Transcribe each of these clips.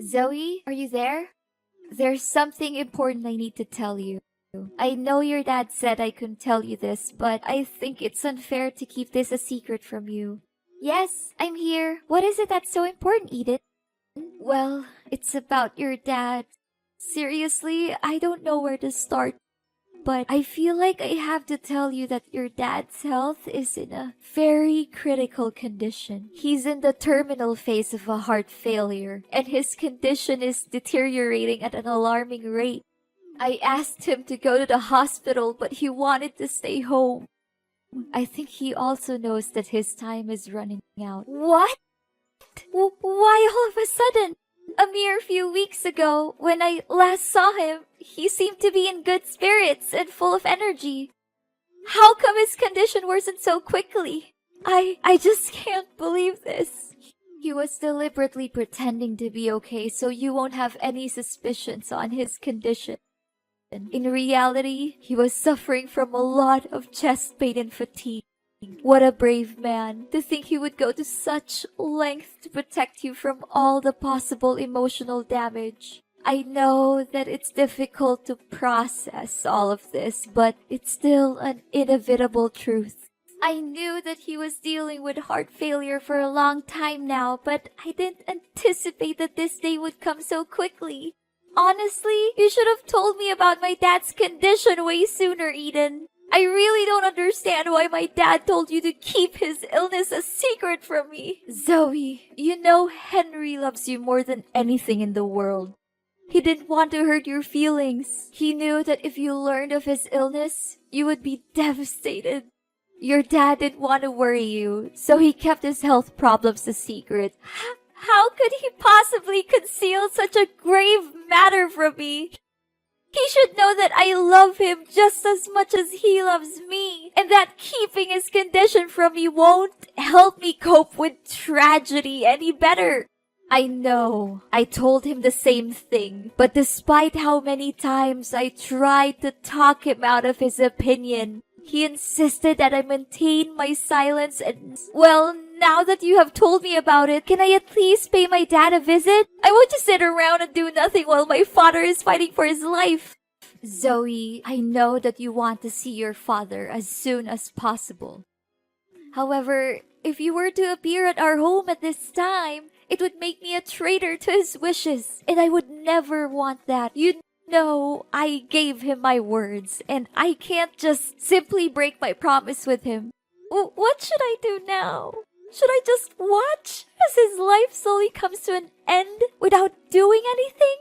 Zoe, are you there? There's something important I need to tell you. I know your dad said I couldn't tell you this, but I think it's unfair to keep this a secret from you. Yes, I'm here. What is it that's so important, Edith? Well, it's about your dad. Seriously, I don't know where to start, but I feel like I have to tell you that your dad's health is in a very critical condition. He's in the terminal phase of a heart failure, and his condition is deteriorating at an alarming rate. I asked him to go to the hospital, but he wanted to stay home. I think he also knows that his time is running out. What? Why all of a sudden? A mere few weeks ago, when I last saw him, he seemed to be in good spirits and full of energy. How come his condition worsened so quickly? I just can't believe this. He was deliberately pretending to be okay so you won't have any suspicions on his condition. In reality, he was suffering from a lot of chest pain and fatigue. What a brave man, to think he would go to such length to protect you from all the possible emotional damage. I know that it's difficult to process all of this, but it's still an inevitable truth. I knew that he was dealing with heart failure for a long time now, but I didn't anticipate that this day would come so quickly. Honestly, you should have told me about my dad's condition way sooner, Eden. I really don't understand why my dad told you to keep his illness a secret from me. Zoe, you know Henry loves you more than anything in the world. He didn't want to hurt your feelings. He knew that if you learned of his illness, you would be devastated. Your dad didn't want to worry you, so he kept his health problems a secret. How could he possibly conceal such a grave matter from me? He should know that I love him just as much as he loves me, and that keeping his condition from me won't help me cope with tragedy any better. I know, I told him the same thing, but despite how many times I tried to talk him out of his opinion, he insisted that I maintain my silence and, well, now that you have told me about it, can I at least pay my dad a visit? I won't just sit around and do nothing while my father is fighting for his life. Zoe, I know that you want to see your father as soon as possible. However, if you were to appear at our home at this time, it would make me a traitor to his wishes, and I would never want that. You know, I gave him my words, and I can't just simply break my promise with him. What should I do now? Should I just watch as his life slowly comes to an end without doing anything?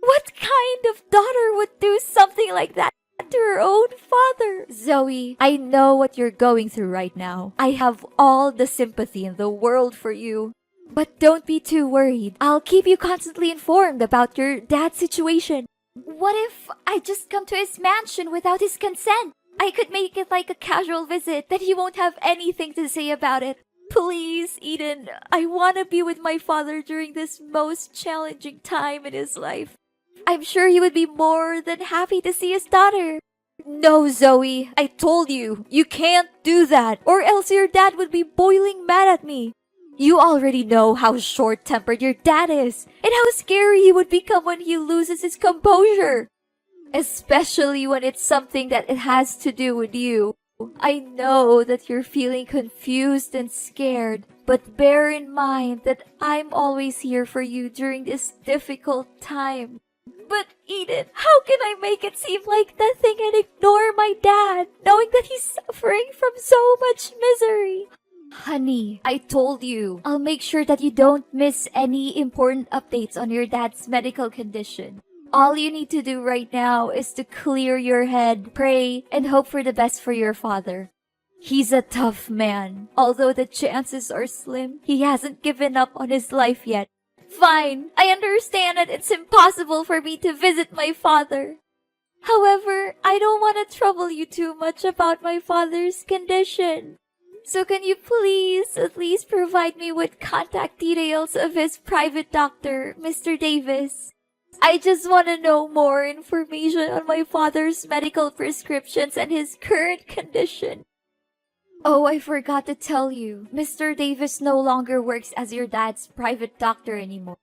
What kind of daughter would do something like that to her own father? Zoe, I know what you're going through right now. I have all the sympathy in the world for you. But don't be too worried. I'll keep you constantly informed about your dad's situation. What if I just come to his mansion without his consent? I could make it like a casual visit that he won't have anything to say about it. Please, Eden, I want to be with my father during this most challenging time in his life. I'm sure he would be more than happy to see his daughter. No, Zoe, I told you, you can't do that, or else your dad would be boiling mad at me. You already know how short-tempered your dad is, and how scary he would become when he loses his composure. Especially when it's something that it has to do with you. I know that you're feeling confused and scared, but bear in mind that I'm always here for you during this difficult time. But Eden, how can I make it seem like nothing and ignore my dad, knowing that he's suffering from so much misery? Honey, I told you, I'll make sure that you don't miss any important updates on your dad's medical condition. All you need to do right now is to clear your head, pray, and hope for the best for your father. He's a tough man. Although the chances are slim, he hasn't given up on his life yet. Fine, I understand that it's impossible for me to visit my father. However, I don't want to trouble you too much about my father's condition. So can you please at least provide me with contact details of his private doctor, Mr. Davis? I just want to know more information on my father's medical prescriptions and his current condition. Oh, I forgot to tell you. Mr. Davis no longer works as your dad's private doctor anymore.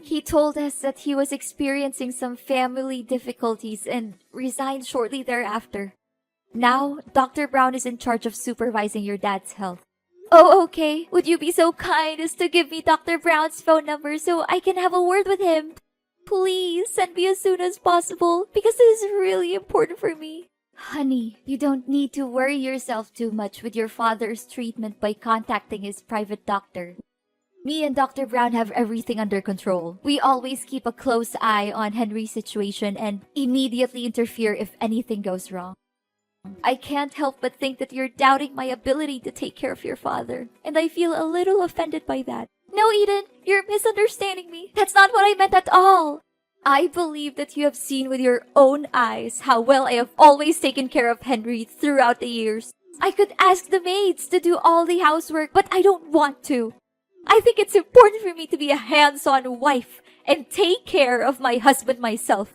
He told us that he was experiencing some family difficulties and resigned shortly thereafter. Now, Dr. Brown is in charge of supervising your dad's health. Oh, okay. Would you be so kind as to give me Dr. Brown's phone number so I can have a word with him? Please send me as soon as possible because it is really important for me. Honey, you don't need to worry yourself too much with your father's treatment by contacting his private doctor. Me and Dr. Brown have everything under control. We always keep a close eye on Henry's situation and immediately interfere if anything goes wrong. I can't help but think that you're doubting my ability to take care of your father, and I feel a little offended by that. No, Eden, you're misunderstanding me. That's not what I meant at all. I believe that you have seen with your own eyes how well I have always taken care of Henry throughout the years. I could ask the maids to do all the housework, but I don't want to. I think it's important for me to be a hands-on wife and take care of my husband myself.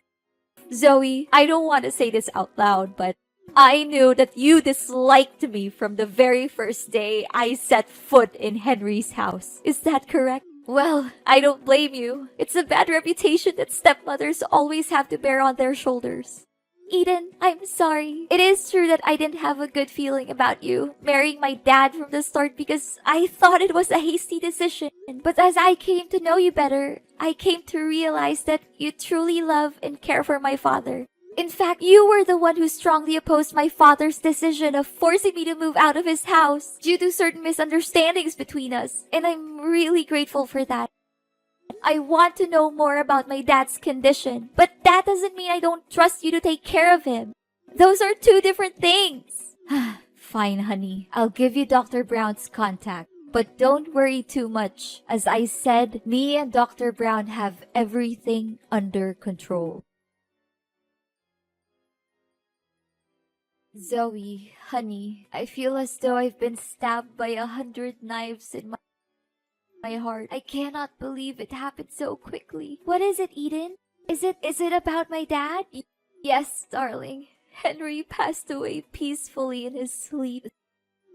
Zoe, I don't want to say this out loud, but I knew that you disliked me from the very first day I set foot in Henry's house. Is that correct? Well, I don't blame you. It's a bad reputation that stepmothers always have to bear on their shoulders. Eden, I'm sorry. It is true that I didn't have a good feeling about you marrying my dad from the start because I thought it was a hasty decision. But as I came to know you better, I came to realize that you truly love and care for my father. In fact, you were the one who strongly opposed my father's decision of forcing me to move out of his house due to certain misunderstandings between us, and I'm really grateful for that. I want to know more about my dad's condition, but that doesn't mean I don't trust you to take care of him. Those are two different things. Fine, honey. I'll give you Dr. Brown's contact. But don't worry too much. As I said, me and Dr. Brown have everything under control. Zoe, honey, I feel as though I've been stabbed by 100 knives in my heart. I cannot believe it happened so quickly. What is it, Eden? Is it about my dad? Yes, darling. Henry passed away peacefully in his sleep.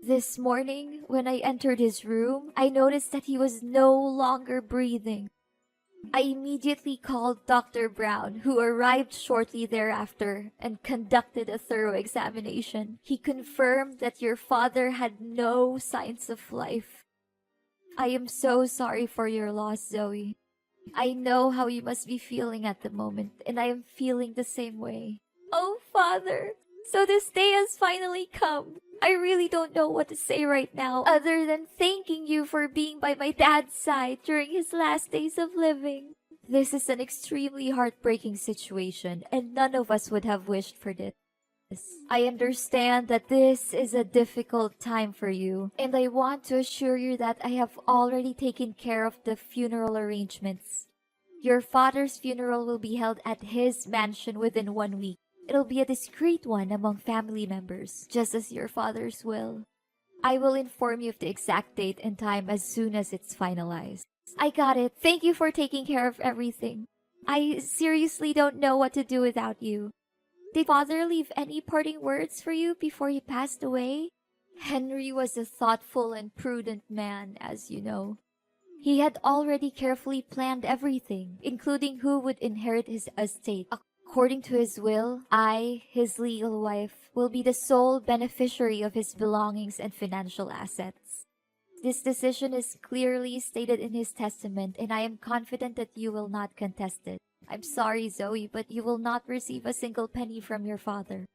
This morning, when I entered his room, I noticed that he was no longer breathing. I immediately called Dr. Brown, who arrived shortly thereafter and conducted a thorough examination. He confirmed that your father had no signs of life. I am so sorry for your loss, Zoe. I know how you must be feeling at the moment, and I am feeling the same way. Oh, Father, so this day has finally come. I really don't know what to say right now other than thanking you for being by my dad's side during his last days of living. This is an extremely heartbreaking situation, and none of us would have wished for this. I understand that this is a difficult time for you, and I want to assure you that I have already taken care of the funeral arrangements. Your father's funeral will be held at his mansion within 1 week. It'll be a discreet one among family members, just as your father's will. I will inform you of the exact date and time as soon as it's finalized. I got it. Thank you for taking care of everything. I seriously don't know what to do without you. Did Father leave any parting words for you before he passed away? Henry was a thoughtful and prudent man, as you know. He had already carefully planned everything, including who would inherit his estate. According to his will, I, his legal wife, will be the sole beneficiary of his belongings and financial assets. This decision is clearly stated in his testament, and I am confident that you will not contest it. I'm sorry, Zoe, but you will not receive a single penny from your father.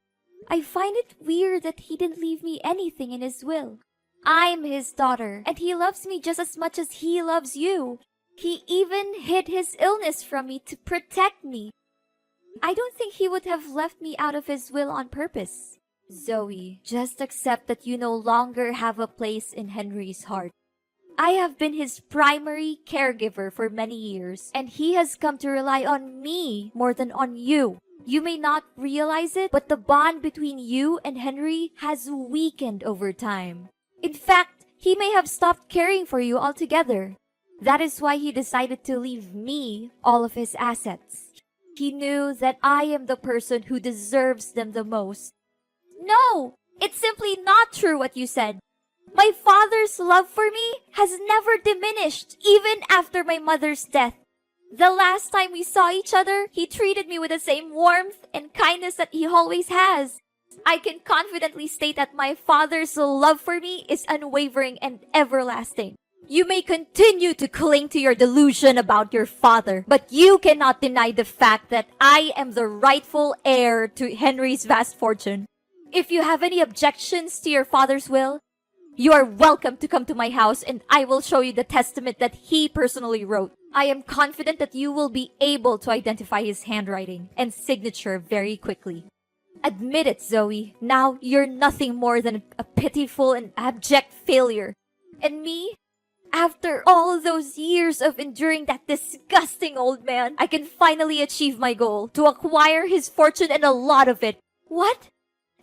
I find it weird that he didn't leave me anything in his will. I'm his daughter, and he loves me just as much as he loves you. He even hid his illness from me to protect me. I don't think he would have left me out of his will on purpose. Zoe, just accept that you no longer have a place in Henry's heart. I have been his primary caregiver for many years, and he has come to rely on me more than on you. You may not realize it, but the bond between you and Henry has weakened over time. In fact, he may have stopped caring for you altogether. That is why he decided to leave me all of his assets. He knew that I am the person who deserves them the most. No! It's simply not true what you said. My father's love for me has never diminished, even after my mother's death. The last time we saw each other, he treated me with the same warmth and kindness that he always has. I can confidently state that my father's love for me is unwavering and everlasting. You may continue to cling to your delusion about your father, but you cannot deny the fact that I am the rightful heir to Henry's vast fortune. If you have any objections to your father's will, you are welcome to come to my house and I will show you the testament that he personally wrote. I am confident that you will be able to identify his handwriting and signature very quickly. Admit it, Zoe. Now you're nothing more than a pitiful and abject failure. And me? After all those years of enduring that disgusting old man, I can finally achieve my goal, to acquire his fortune and a lot of it. What?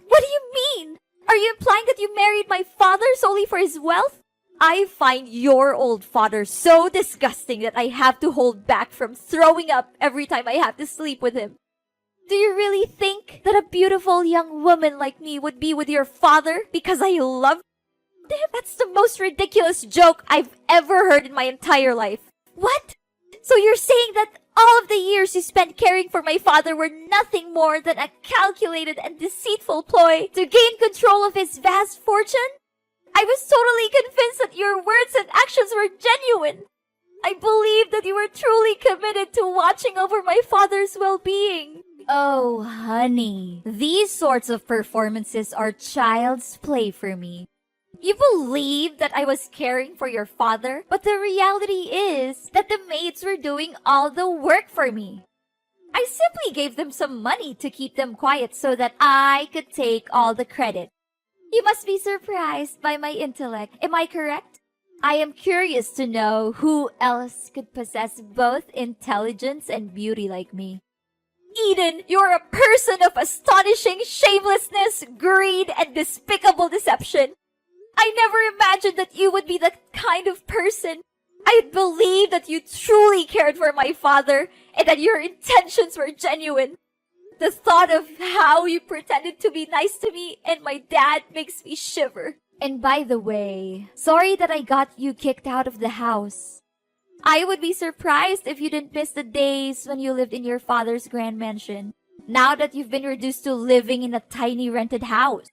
What do you mean? Are you implying that you married my father solely for his wealth? I find your old father so disgusting that I have to hold back from throwing up every time I have to sleep with him. Do you really think that a beautiful young woman like me would be with your father because I love him? That's the most ridiculous joke I've ever heard in my entire life. What? So you're saying that all of the years you spent caring for my father were nothing more than a calculated and deceitful ploy to gain control of his vast fortune? I was totally convinced that your words and actions were genuine. I believed that you were truly committed to watching over my father's well-being. Oh, honey, these sorts of performances are child's play for me. You believed that I was caring for your father, but the reality is that the maids were doing all the work for me. I simply gave them some money to keep them quiet so that I could take all the credit. You must be surprised by my intellect. Am I correct? I am curious to know who else could possess both intelligence and beauty like me. Eden, you're a person of astonishing shamelessness, greed, and despicable deception. I never imagined that you would be the kind of person. I had believed that you truly cared for my father and that your intentions were genuine. The thought of how you pretended to be nice to me and my dad makes me shiver. And by the way, sorry that I got you kicked out of the house. I would be surprised if you didn't miss the days when you lived in your father's grand mansion, now that you've been reduced to living in a tiny rented house.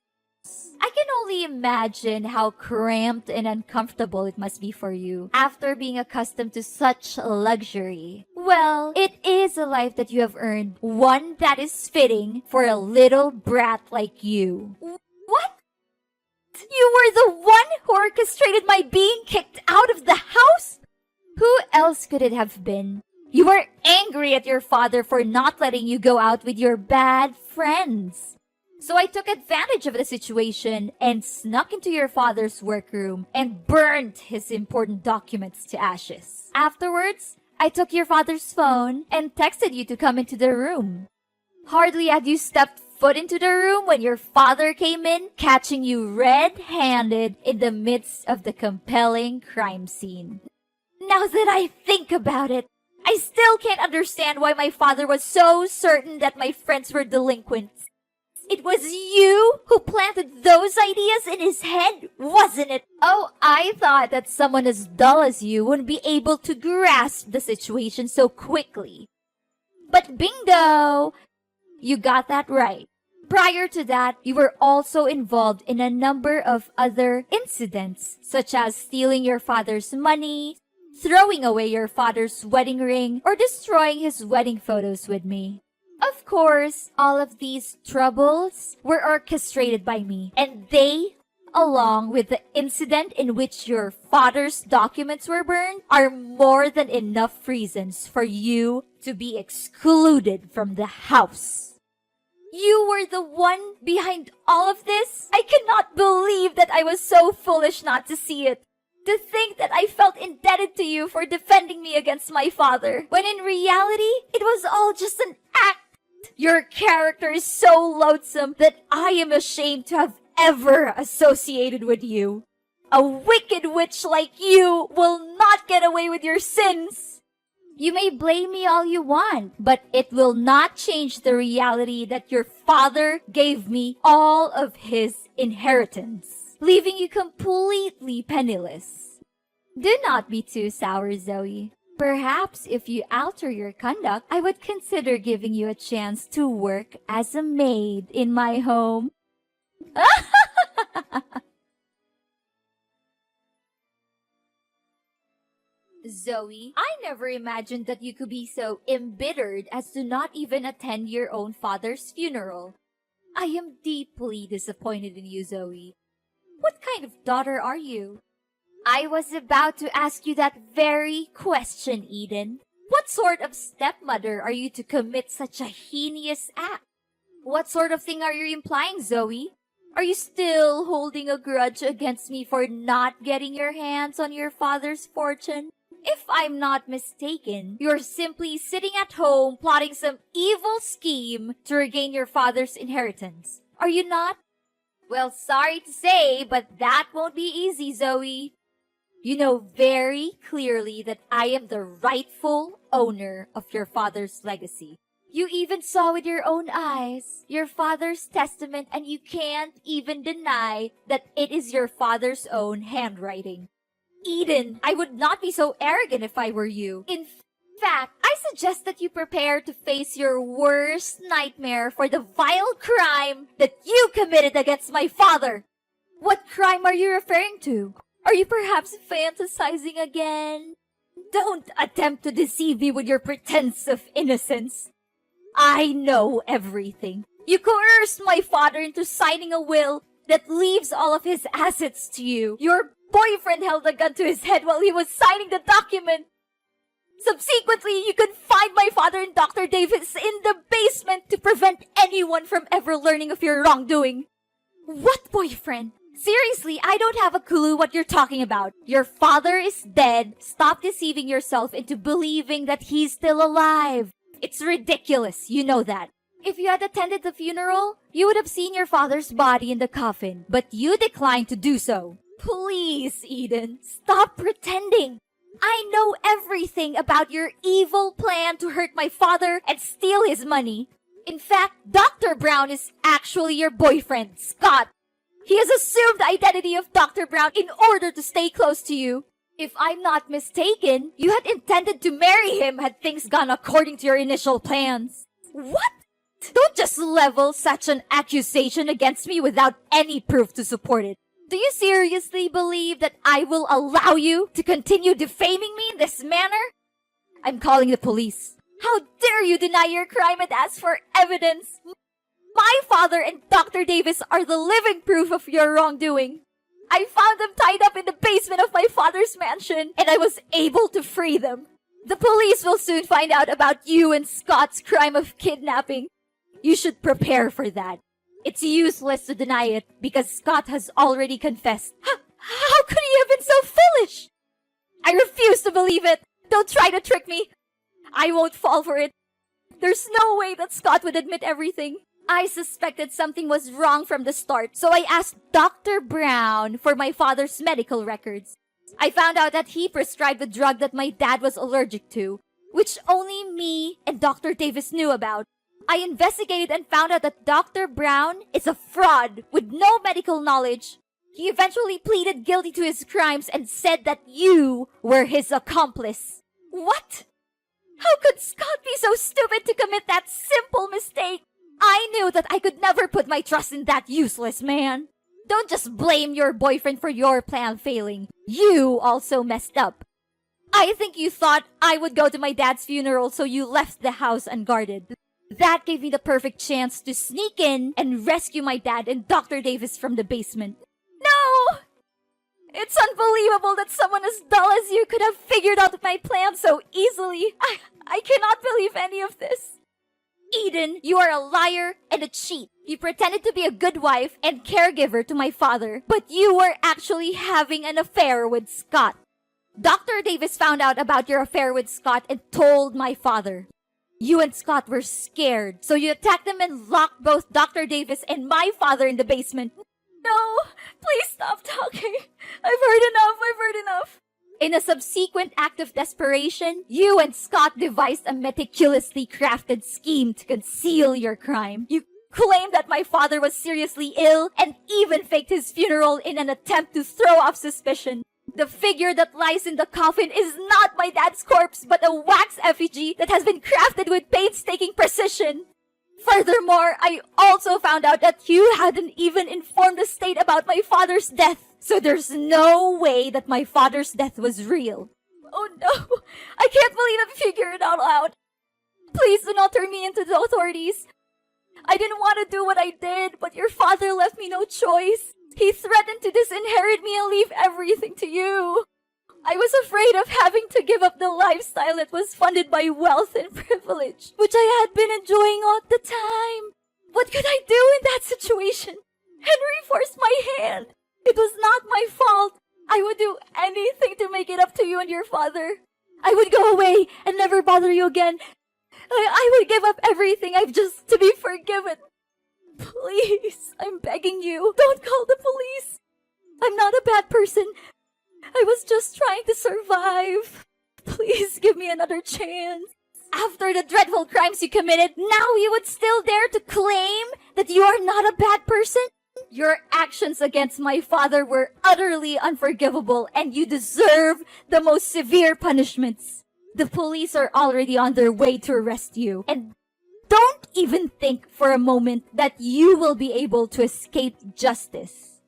I can only imagine how cramped and uncomfortable it must be for you after being accustomed to such luxury. Well, it is a life that you have earned, one that is fitting for a little brat like you. What? You were the one who orchestrated my being kicked out of the house? Who else could it have been? You were angry at your father for not letting you go out with your bad friends. So I took advantage of the situation and snuck into your father's workroom and burned his important documents to ashes. Afterwards, I took your father's phone and texted you to come into the room. Hardly had you stepped foot into the room when your father came in, catching you red-handed in the midst of the compelling crime scene. Now that I think about it, I still can't understand why my father was so certain that my friends were delinquents. It was you who planted those ideas in his head, wasn't it? Oh, I thought that someone as dull as you wouldn't be able to grasp the situation so quickly. But bingo! You got that right. Prior to that, you were also involved in a number of other incidents, such as stealing your father's money, throwing away your father's wedding ring, or destroying his wedding photos with me. Of course, all of these troubles were orchestrated by me, and they, along with the incident in which your father's documents were burned, are more than enough reasons for you to be excluded from the house. You were the one behind all of this? I cannot believe that I was so foolish not to see it. To think that I felt indebted to you for defending me against my father, when in reality, it was all just an act. Your character is so loathsome that I am ashamed to have ever associated with you. A wicked witch like you will not get away with your sins. You may blame me all you want, but it will not change the reality that your father gave me all of his inheritance, leaving you completely penniless. Do not be too sour, Zoe. Perhaps if you alter your conduct, I would consider giving you a chance to work as a maid in my home. Zoe, I never imagined that you could be so embittered as to not even attend your own father's funeral. I am deeply disappointed in you, Zoe. What kind of daughter are you? I was about to ask you that very question, Eden. What sort of stepmother are you to commit such a heinous act? What sort of thing are you implying, Zoe? Are you still holding a grudge against me for not getting your hands on your father's fortune? If I'm not mistaken, you're simply sitting at home plotting some evil scheme to regain your father's inheritance. Are you not? Well, sorry to say, but that won't be easy, Zoe. You know very clearly that I am the rightful owner of your father's legacy. You even saw with your own eyes your father's testament, and you can't even deny that it is your father's own handwriting. Eden, I would not be so arrogant if I were you. In fact, I suggest that you prepare to face your worst nightmare for the vile crime that you committed against my father. What crime are you referring to? Are you perhaps fantasizing again? Don't attempt to deceive me with your pretense of innocence. I know everything. You coerced my father into signing a will that leaves all of his assets to you. Your boyfriend held a gun to his head while he was signing the document. Subsequently, you confined my father and Dr. Davis in the basement to prevent anyone from ever learning of your wrongdoing. What boyfriend? Seriously, I don't have a clue what you're talking about. Your father is dead. Stop deceiving yourself into believing that he's still alive. It's ridiculous, you know that. If you had attended the funeral, you would have seen your father's body in the coffin, but you declined to do so. Please, Eden, stop pretending. I know everything about your evil plan to hurt my father and steal his money. In fact, Dr. Brown is actually your boyfriend, Scott. He has assumed the identity of Dr. Brown in order to stay close to you. If I'm not mistaken, you had intended to marry him had things gone according to your initial plans. What? Don't just level such an accusation against me without any proof to support it. Do you seriously believe that I will allow you to continue defaming me in this manner? I'm calling the police. How dare you deny your crime and ask for evidence? My father and Dr. Davis are the living proof of your wrongdoing. I found them tied up in the basement of my father's mansion, and I was able to free them. The police will soon find out about you and Scott's crime of kidnapping. You should prepare for that. It's useless to deny it because Scott has already confessed. How could he have been so foolish? I refuse to believe it. Don't try to trick me. I won't fall for it. There's no way that Scott would admit everything. I suspected something was wrong from the start, so I asked Dr. Brown for my father's medical records. I found out that he prescribed the drug that my dad was allergic to, which only me and Dr. Davis knew about. I investigated and found out that Dr. Brown is a fraud with no medical knowledge. He eventually pleaded guilty to his crimes and said that you were his accomplice. What? How could Scott be so stupid to commit that simple mistake? I knew that I could never put my trust in that useless man. Don't just blame your boyfriend for your plan failing. You also messed up. I think you thought I would go to my dad's funeral, so you left the house unguarded. That gave me the perfect chance to sneak in and rescue my dad and Dr. Davis from the basement. No! It's unbelievable that someone as dull as you could have figured out my plan so easily. I cannot believe any of this. Eden, you are a liar and a cheat. You pretended to be a good wife and caregiver to my father, but you were actually having an affair with Scott. Dr. Davis found out about your affair with Scott and told my father. You and Scott were scared, so you attacked them and locked both Dr. Davis and my father in the basement. No, please stop talking. I've heard enough. In a subsequent act of desperation, you and Scott devised a meticulously crafted scheme to conceal your crime. You claimed that my father was seriously ill and even faked his funeral in an attempt to throw off suspicion. The figure that lies in the coffin is not my dad's corpse, but a wax effigy that has been crafted with painstaking precision. Furthermore, I also found out that you hadn't even informed the state about my father's death. So there's no way that my father's death was real. Oh no, I can't believe I figured it all out. Please do not turn me into the authorities. I didn't want to do what I did, but your father left me no choice. He threatened to disinherit me and leave everything to you. I was afraid of having to give up the lifestyle that was funded by wealth and privilege, which I had been enjoying all the time. What could I do in that situation? Henry forced my hand. It was not my fault. I would do anything to make it up to you and your father. I would go away and never bother you again. I would give up everything I've just to be forgiven. Please, I'm begging you, don't call the police. I'm not a bad person. I was just trying to survive. Please give me another chance. After the dreadful crimes you committed, now you would still dare to claim that you are not a bad person? Your actions against my father were utterly unforgivable, and you deserve the most severe punishments. The police are already on their way to arrest you, and don't even think for a moment that you will be able to escape justice.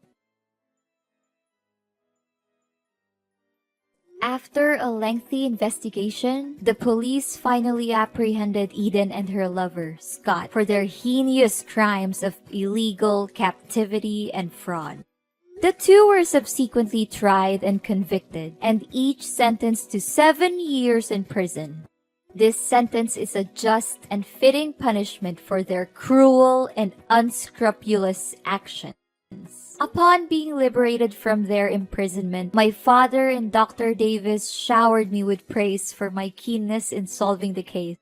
After a lengthy investigation, the police finally apprehended Eden and her lover, Scott, for their heinous crimes of illegal captivity and fraud. The two were subsequently tried and convicted, and each sentenced to 7 years in prison. This sentence is a just and fitting punishment for their cruel and unscrupulous actions. Upon being liberated from their imprisonment, my father and Dr. Davis showered me with praise for my keenness in solving the case.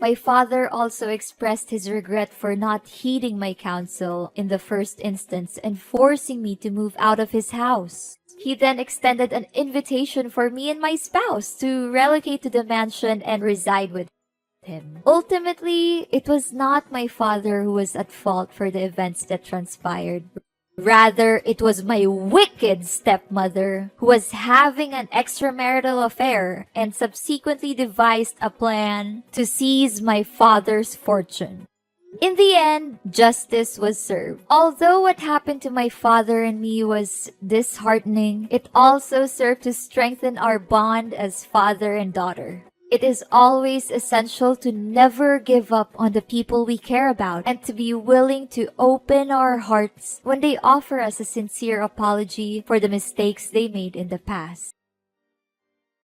My father also expressed his regret for not heeding my counsel in the first instance and forcing me to move out of his house. He then extended an invitation for me and my spouse to relocate to the mansion and reside with him. Ultimately, it was not my father who was at fault for the events that transpired. Rather, it was my wicked stepmother who was having an extramarital affair and subsequently devised a plan to seize my father's fortune. In the end, justice was served. Although what happened to my father and me was disheartening, it also served to strengthen our bond as father and daughter. It is always essential to never give up on the people we care about and to be willing to open our hearts when they offer us a sincere apology for the mistakes they made in the past.